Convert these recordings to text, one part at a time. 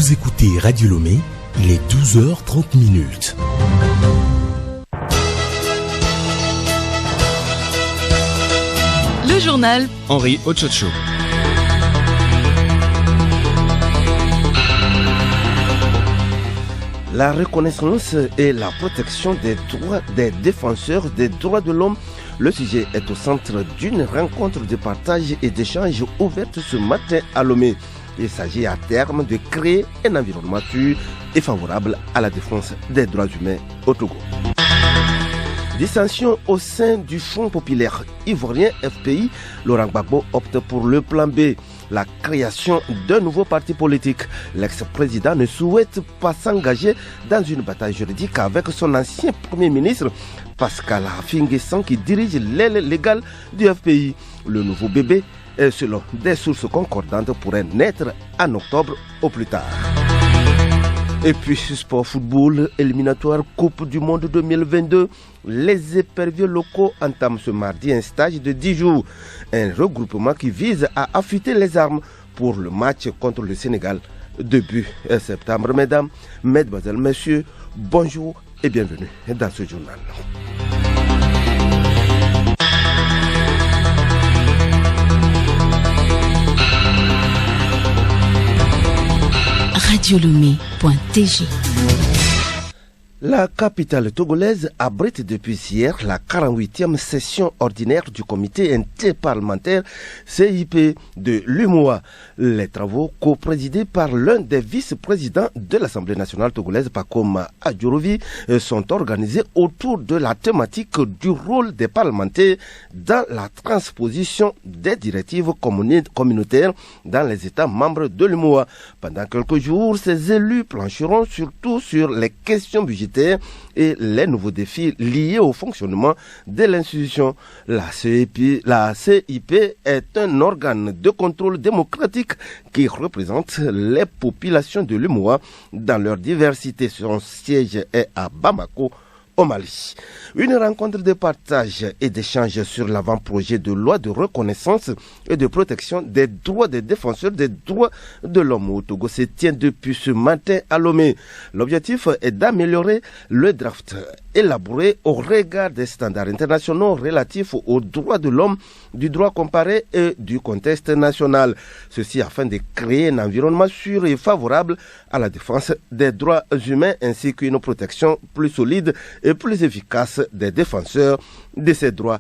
Vous écoutez Radio Lomé, il est 12h30. Le journal Henri Ochocho. La reconnaissance et la protection des droits des défenseurs des droits de l'homme. Le sujet est au centre d'une rencontre de partage et d'échange ouverte ce matin à Lomé. Il s'agit à terme de créer un environnement sûr et favorable à la défense des droits humains au Togo. Dissension au sein du Front populaire ivoirien FPI, Laurent Gbagbo opte pour le plan B, la création d'un nouveau parti politique. L'ex-président ne souhaite pas s'engager dans une bataille juridique avec son ancien premier ministre, Pascal Affi-N'Guessan, qui dirige l'aile légale du FPI. Le nouveau bébé, selon des sources concordantes, pourrait naître en octobre au plus tard. Et puis, sport football, éliminatoire Coupe du Monde 2022. Les éperviers locaux entament ce mardi un stage de 10 jours. Un regroupement qui vise à affûter les armes pour le match contre le Sénégal début septembre. Mesdames, mesdemoiselles, messieurs, bonjour et bienvenue dans ce journal. radiolomé.tg. La capitale togolaise abrite depuis hier la 48e session ordinaire du comité interparlementaire CIP de l'UMOA. Les travaux co-présidés par l'un des vice-présidents de l'Assemblée nationale togolaise, Pacome Adjorovi, sont organisés autour de la thématique du rôle des parlementaires dans la transposition des directives communautaires dans les États membres de l'UMOA. Pendant quelques jours, ces élus plancheront surtout sur les questions budgétaires et les nouveaux défis liés au fonctionnement de l'institution. La CIP est un organe de contrôle démocratique qui représente les populations de l'UMOA dans leur diversité. Son siège est à Bamako, au Mali. Une rencontre de partage et d'échange sur l'avant-projet de loi de reconnaissance et de protection des droits des défenseurs des droits de l'homme au Togo se tient depuis ce matin à Lomé. L'objectif est d'améliorer le draft élaboré au regard des standards internationaux relatifs aux droits de l'homme, du droit comparé et du contexte national. Ceci afin de créer un environnement sûr et favorable à la défense des droits humains ainsi qu'une protection plus solide et plus efficace des défenseurs de ces droits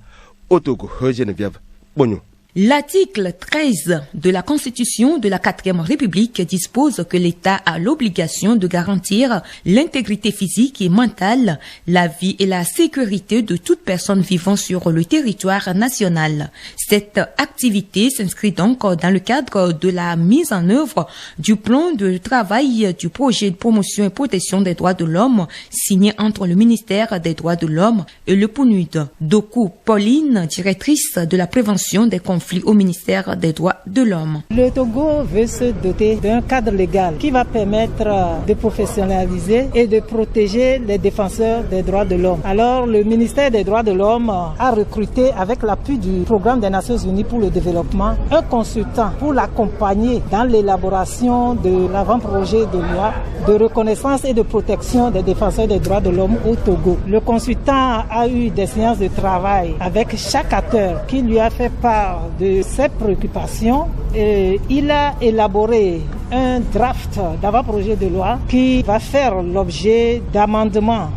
au Togo. Geneviève Bognou. L'article 13 de la Constitution de la 4e République dispose que l'État a l'obligation de garantir l'intégrité physique et mentale, la vie et la sécurité de toute personne vivant sur le territoire national. Cette activité s'inscrit donc dans le cadre de la mise en œuvre du plan de travail du projet de promotion et protection des droits de l'homme signé entre le ministère des droits de l'homme et le PNUD. Doku Pauline, directrice de la prévention des conflits au ministère des droits de l'homme. Le Togo veut se doter d'un cadre légal qui va permettre de professionnaliser et de protéger les défenseurs des droits de l'homme. Alors le ministère des droits de l'homme a recruté, avec l'appui du programme des Nations Unies pour le développement, un consultant pour l'accompagner dans l'élaboration de l'avant-projet de loi de reconnaissance et de protection des défenseurs des droits de l'homme au Togo. Le consultant a eu des séances de travail avec chaque acteur qui lui a fait part de ses préoccupations et il a élaboré un draft d'avant-projet de loi qui va faire l'objet d'amendements.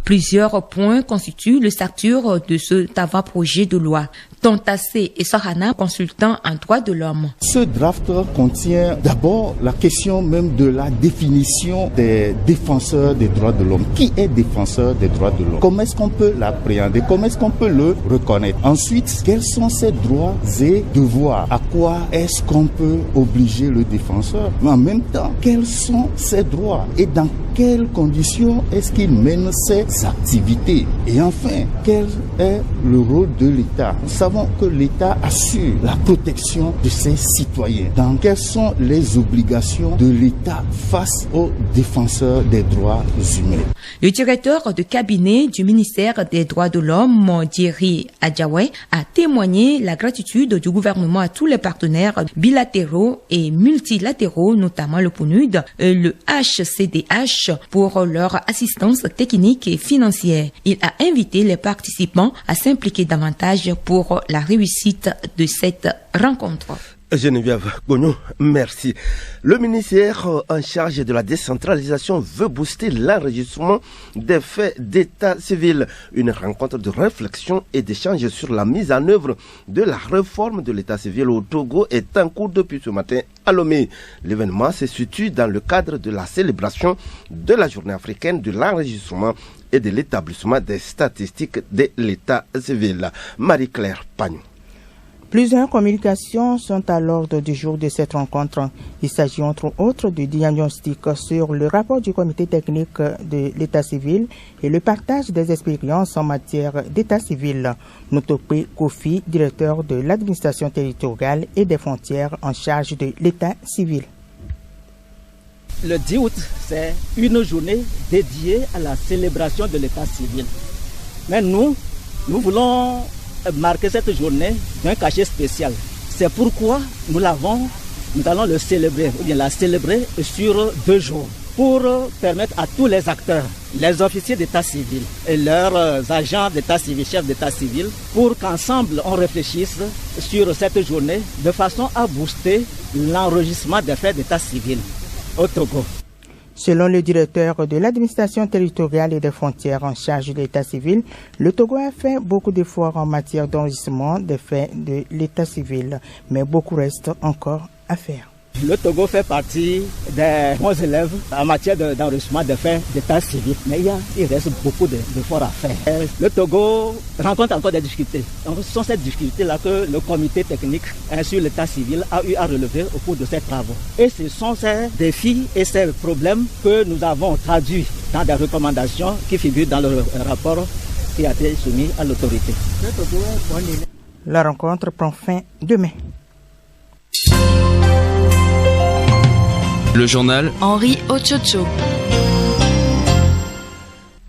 Plusieurs points constituent le stature de cet avant-projet de loi. Tontassé et Sohana, consultant en droits de l'homme. Ce draft contient d'abord la question même de la définition des défenseurs des droits de l'homme. Qui est défenseur des droits de l'homme? Comment est-ce qu'on peut l'appréhender? Comment est-ce qu'on peut le reconnaître? Ensuite, quels sont ses droits et devoirs? À quoi est-ce qu'on peut obliger le défenseur? Mais en même temps, quels sont ses droits? Et dans quelles conditions est-ce qu'il mène ses activités? Et enfin, quel est le rôle de l'État? Nous savons savons que l'État assure la protection de ses citoyens. Donc, quelles sont les obligations de l'État face aux défenseurs des droits humains? Le directeur de cabinet du ministère des Droits de l'Homme, Thierry Adjaoué, a témoigné la gratitude du gouvernement à tous les partenaires bilatéraux et multilatéraux, notamment le PNUD et le HCDH, pour leur assistance technique et financière. Il a invité les participants à s'impliquer davantage pour la réussite de cette rencontre. Geneviève Gognon, merci. Le ministère en charge de la décentralisation veut booster l'enregistrement des faits d'état civil. Une rencontre de réflexion et d'échange sur la mise en œuvre de la réforme de l'état civil au Togo est en cours depuis ce matin à Lomé. L'événement se situe dans le cadre de la célébration de la journée africaine de l'enregistrement et de l'établissement des statistiques de l'état civil. Marie-Claire Pagnon. Plusieurs communications sont à l'ordre du jour de cette rencontre. Il s'agit entre autres du diagnostic sur le rapport du comité technique de l'état civil et le partage des expériences en matière d'état civil. Notopé Kofi, directeur de l'administration territoriale et des frontières en charge de l'état civil. Le 10 août, c'est une journée dédiée à la célébration de l'état civil. Mais nous voulons marquer cette journée d'un cachet spécial. C'est pourquoi nous allons le célébrer, ou bien la célébrer sur 2 jours, pour permettre à tous les acteurs, les officiers d'état civil et leurs agents d'état civil, chefs d'état civil, pour qu'ensemble on réfléchisse sur cette journée de façon à booster l'enregistrement des faits d'état civil au Togo. Selon le directeur de l'administration territoriale et des frontières en charge de l'état civil, le Togo a fait beaucoup d'efforts en matière d'enregistrement des faits de l'état civil, mais beaucoup reste encore à faire. Le Togo fait partie des bons élèves en matière d'enregistrement des faits d'état civil, mais il reste beaucoup d'efforts à faire. Le Togo rencontre encore des difficultés. Donc, ce sont ces difficultés-là que le comité technique sur l'état civil a eu à relever au cours de ses travaux. Et ce sont ces défis et ces problèmes que nous avons traduits dans des recommandations qui figurent dans le rapport qui a été soumis à l'autorité. La rencontre prend fin demain. Le journal Henri Ochocho.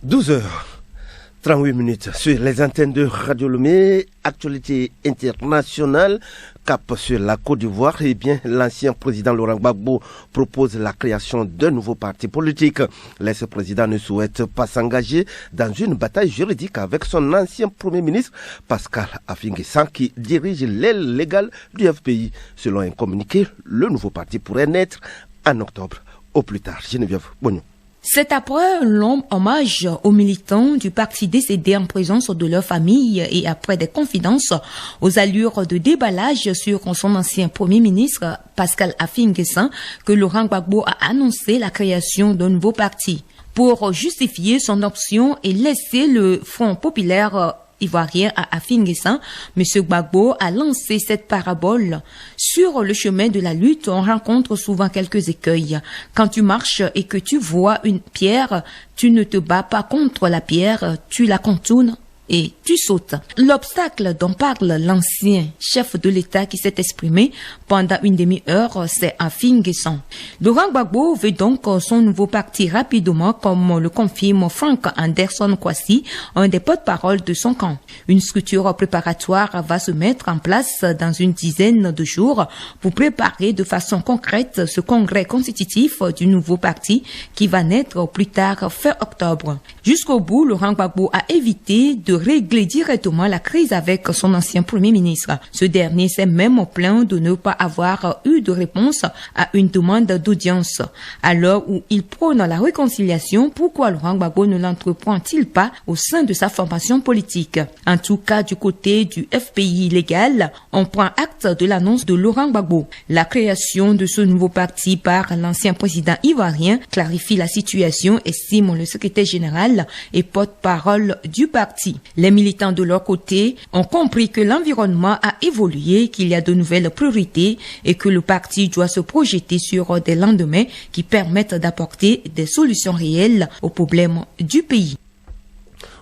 12h38 sur les antennes de Radio Lomé. Actualité internationale, cap sur la Côte d'Ivoire. Eh bien, l'ancien président Laurent Gbagbo propose la création d'un nouveau parti politique. L'ex-président ne souhaite pas s'engager dans une bataille juridique avec son ancien premier ministre Pascal Affi-N'Guessan qui dirige l'aile légale du FPI. Selon un communiqué, le nouveau parti pourrait naître en octobre au plus tard. Geneviève Bognon. C'est après un long hommage aux militants du parti décédés en présence de leur famille et après des confidences aux allures de déballage sur son ancien premier ministre Pascal Affi-N'Guessan que Laurent Gbagbo a annoncé la création d'un nouveau parti. Pour justifier son option et laisser le Front populaire ivoirien à Affi-N'Guessan, M. Gbagbo a lancé cette parabole. Sur le chemin de la lutte, on rencontre souvent quelques écueils. Quand tu marches et que tu vois une pierre, tu ne te bats pas contre la pierre, tu la contournes et tu sautes. L'obstacle dont parle l'ancien chef de l'État qui s'est exprimé pendant une demi-heure, c'est Affi-N'Guessan. Laurent Gbagbo veut donc son nouveau parti rapidement, comme le confirme Frank Anderson Kwasi, un des porte-parole de son camp. Une structure préparatoire va se mettre en place dans une dizaine de jours pour préparer de façon concrète ce congrès constitutif du nouveau parti qui va naître plus tard fin octobre. Jusqu'au bout, Laurent Gbagbo a évité de régler directement la crise avec son ancien premier ministre. Ce dernier s'est même plaint de ne pas avoir eu de réponse à une demande d'audience. À l'heure où il prône la réconciliation, pourquoi Laurent Gbagbo ne l'entreprend-il pas au sein de sa formation politique? En tout cas, du côté du FPI légal, on prend acte de l'annonce de Laurent Gbagbo. La création de ce nouveau parti par l'ancien président ivoirien clarifie la situation, estime le secrétaire général et porte-parole du parti. Les militants de leur côté ont compris que l'environnement a évolué, qu'il y a de nouvelles priorités et que le parti doit se projeter sur des lendemains qui permettent d'apporter des solutions réelles aux problèmes du pays.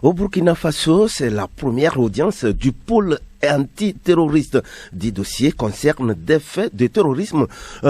Au Burkina Faso, c'est la première audience du pôle antiterroriste. 10 dossiers concernent des faits de terrorisme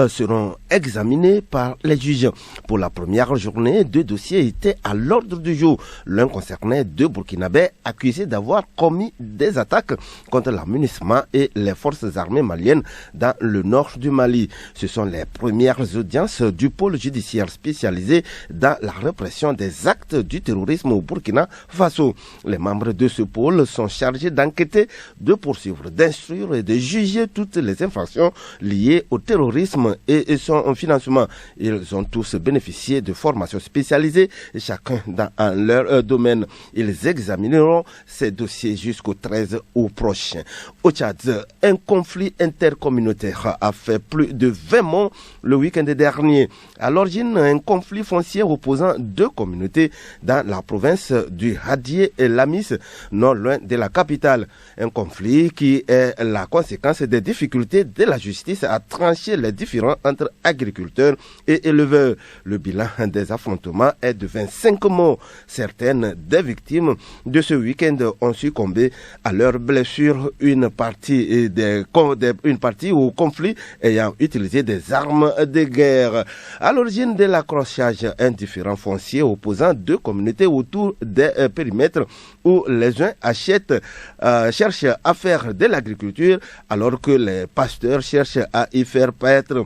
seront examinés par les juges. Pour la première journée, 2 dossiers étaient à l'ordre du jour. L'un concernait 2 Burkinabés accusés d'avoir commis des attaques contre la MINUSMA et les forces armées maliennes dans le nord du Mali. Ce sont les premières audiences du pôle judiciaire spécialisé dans la répression des actes du terrorisme au Burkina Faso. Les membres de ce pôle sont chargés d'enquêter, de poursuivre, d'instruire et de juger toutes les infractions liées au terrorisme et son financement. Ils ont tous bénéficié de formations spécialisées, chacun dans leur domaine. Ils examineront ces dossiers jusqu'au 13 août prochain. Au Tchad, un conflit intercommunautaire a fait plus de 20 morts le week-end dernier. À l'origine, un conflit foncier opposant 2 communautés dans la province du Hadié et Lamis, non loin de la capitale. Un conflit qui est la conséquence des difficultés de la justice à trancher les différends entre agriculteurs et éleveurs. Le bilan des affrontements est de 25 morts. Certaines des victimes de ce week-end ont succombé à leurs blessures, une partie au conflit ayant utilisé des armes de guerre. À l'origine de l'accrochage, un différend foncier opposant 2 communautés autour des périmètres où les uns cherchent à faire de l'agriculture alors que les pasteurs cherchent à y faire paître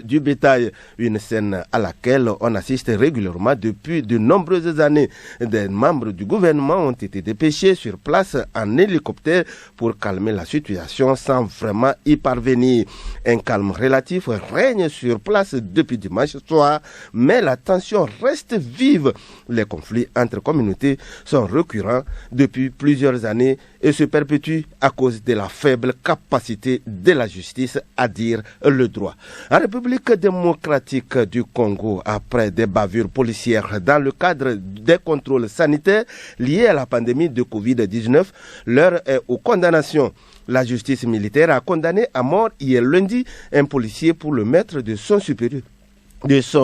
du bétail. Une scène à laquelle on assiste régulièrement depuis de nombreuses années. Des membres du gouvernement ont été dépêchés sur place en hélicoptère pour calmer la situation sans vraiment y parvenir. Un calme relatif règne sur place depuis dimanche soir, mais la tension reste vive. Les conflits entre communautés sont récurrents depuis plusieurs années et se perpétuent à cause de la faible capacité de la justice à dire le droit. En République démocratique du Congo, après des bavures policières dans le cadre des contrôles sanitaires liés à la pandémie de Covid-19, l'heure est aux condamnations. La justice militaire a condamné à mort hier lundi un policier pour le maître de son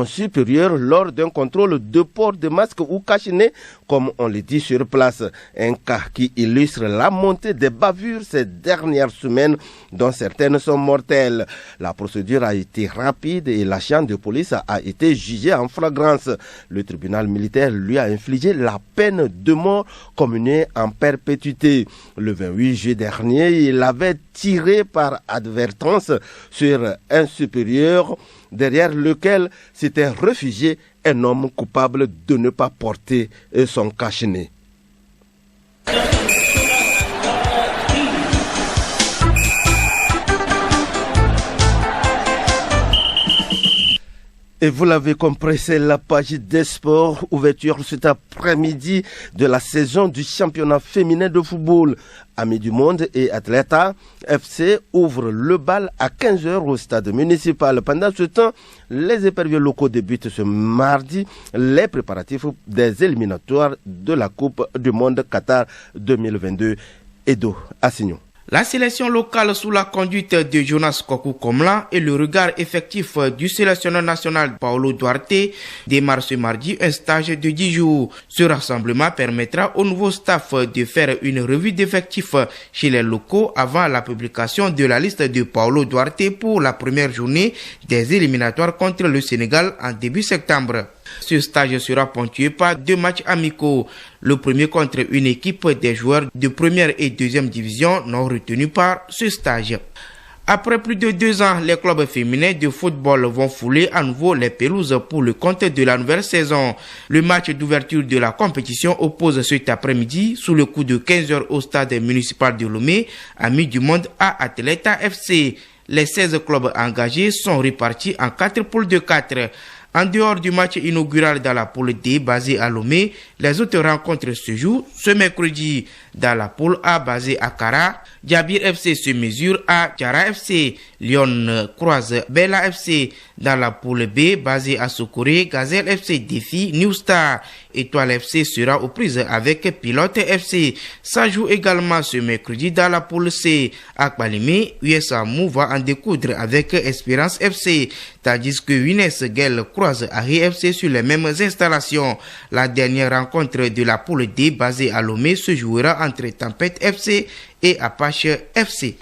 supérieur lors d'un contrôle de port de masque ou cache-nez, comme on le dit sur place. Un cas qui illustre la montée des bavures ces dernières semaines, dont certaines sont mortelles. La procédure a été rapide et l'agent de police a été jugé en flagrance. Le tribunal militaire lui a infligé la peine de mort commuée en perpétuité. Le 28 juillet dernier, il avait tiré par advertence sur un supérieur derrière lequel s'était réfugié un homme coupable de ne pas porter son cache-nez. Et vous l'avez compris, c'est la page des sports, ouverture cet après-midi de la saison du championnat féminin de football. Amis du monde et Atleta FC ouvre le bal à 15h au stade municipal. Pendant ce temps, les éperviers locaux débutent ce mardi les préparatifs des éliminatoires de la Coupe du Monde Qatar 2022. Edo Assignon. La sélection locale sous la conduite de Jonas Kokou Komla et le regard effectif du sélectionneur national Paulo Duarte démarre ce mardi un stage de 10 jours. Ce rassemblement permettra au nouveau staff de faire une revue d'effectifs chez les locaux avant la publication de la liste de Paulo Duarte pour la première journée des éliminatoires contre le Sénégal en début septembre. Ce stage sera ponctué par 2 matchs amicaux. Le premier contre une équipe des joueurs de première et deuxième division non retenus par ce stage. Après plus de 2 ans, les clubs féminins de football vont fouler à nouveau les pelouses pour le compte de la nouvelle saison. Le match d'ouverture de la compétition oppose cet après-midi sous le coup de 15h au stade municipal de Lomé, Amis du Monde à Atleta FC. Les 16 clubs engagés sont répartis en 4 poules de 4. En dehors du match inaugural dans la poule D basée à Lomé, les autres rencontres se jouent ce mercredi. Dans la poule A basée à Kara, Djabir FC se mesure à Djara FC, Lyon croise Bella FC. Dans la poule B basée à Sokoré, Gazelle FC défie New Star Étoile FC sera aux prises avec Pilote FC. Ça joue également ce mercredi dans la poule C. À Kbalimi, USAMU va en découdre avec Espérance FC, tandis que Wines Guel croise Ari FC sur les mêmes installations. La dernière rencontre de la poule D basée à Lomé se jouera entre Tempête FC et Apache FC.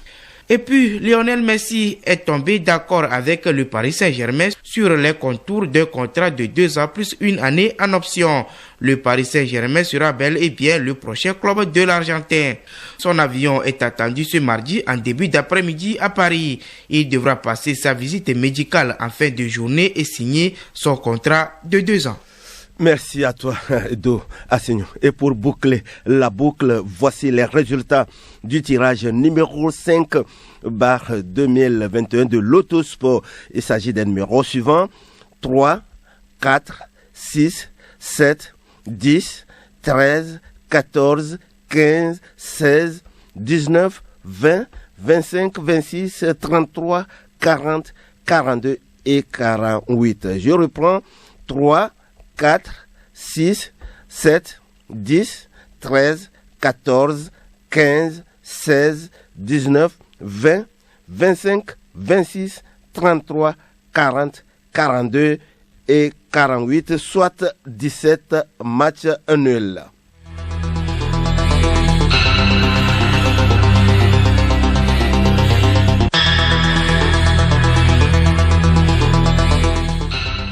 Et puis, Lionel Messi est tombé d'accord avec le Paris Saint-Germain sur les contours d'un contrat de 2 ans plus 1 année en option. Le Paris Saint-Germain sera bel et bien le prochain club de l'Argentin. Son avion est attendu ce mardi en début d'après-midi à Paris. Il devra passer sa visite médicale en fin de journée et signer son contrat de 2 ans. Merci à toi, Do Assignon. Et pour boucler la boucle, voici les résultats du tirage numéro 5/2021 de l'Autosport. Il s'agit des numéros suivants: 3, 4, 6, 7, 10, 13, 14, 15, 16, 19, 20, 25, 26, 33, 40, 42 et 48. Je reprends: 3, 4, 6, 7, 10, 13, 14, 15, 16, 19, 20, 25, 26, 33, 40, 42 et 48, soit 17 matchs nuls.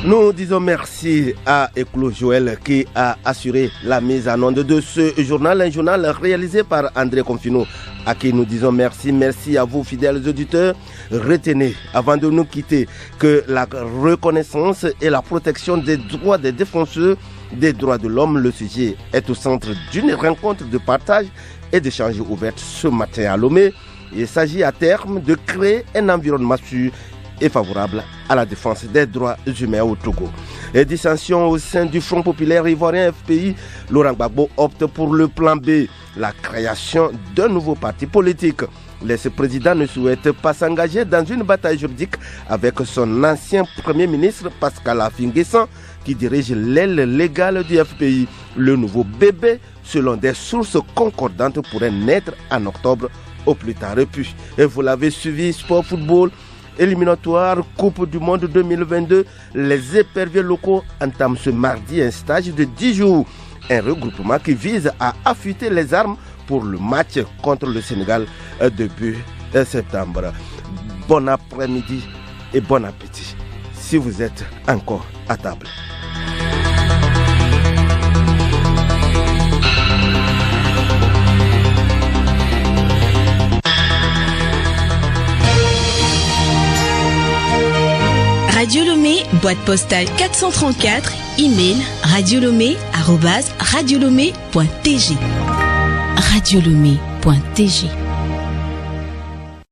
Nous disons merci à Éclos Joël qui a assuré la mise en onde de ce journal, un journal réalisé par André Confino, à qui nous disons merci. Merci à vous, fidèles auditeurs. Retenez, avant de nous quitter, que la reconnaissance et la protection des droits des défenseurs des droits de l'homme, le sujet est au centre d'une rencontre de partage et d'échange ouverte ce matin à Lomé. Il s'agit à terme de créer un environnement sûr et favorable à la défense des droits humains au Togo. Et dissension au sein du Front populaire ivoirien FPI, Laurent Gbagbo opte pour le plan B, la création d'un nouveau parti politique. L'ex-président ne souhaite pas s'engager dans une bataille juridique avec son ancien Premier ministre Pascal Affi-N'Guessan qui dirige l'aile légale du FPI. Le nouveau bébé, selon des sources concordantes, pourrait naître en octobre au plus tard. Et puis, et vous l'avez suivi, sport football, éliminatoire Coupe du Monde 2022, les éperviers locaux entament ce mardi un stage de 10 jours. Un regroupement qui vise à affûter les armes pour le match contre le Sénégal début septembre. Bon après-midi et bon appétit si vous êtes encore à table. Radio Lomé, boîte postale 434, email radiolomé@radiolomé.tg. Radiolomé.tg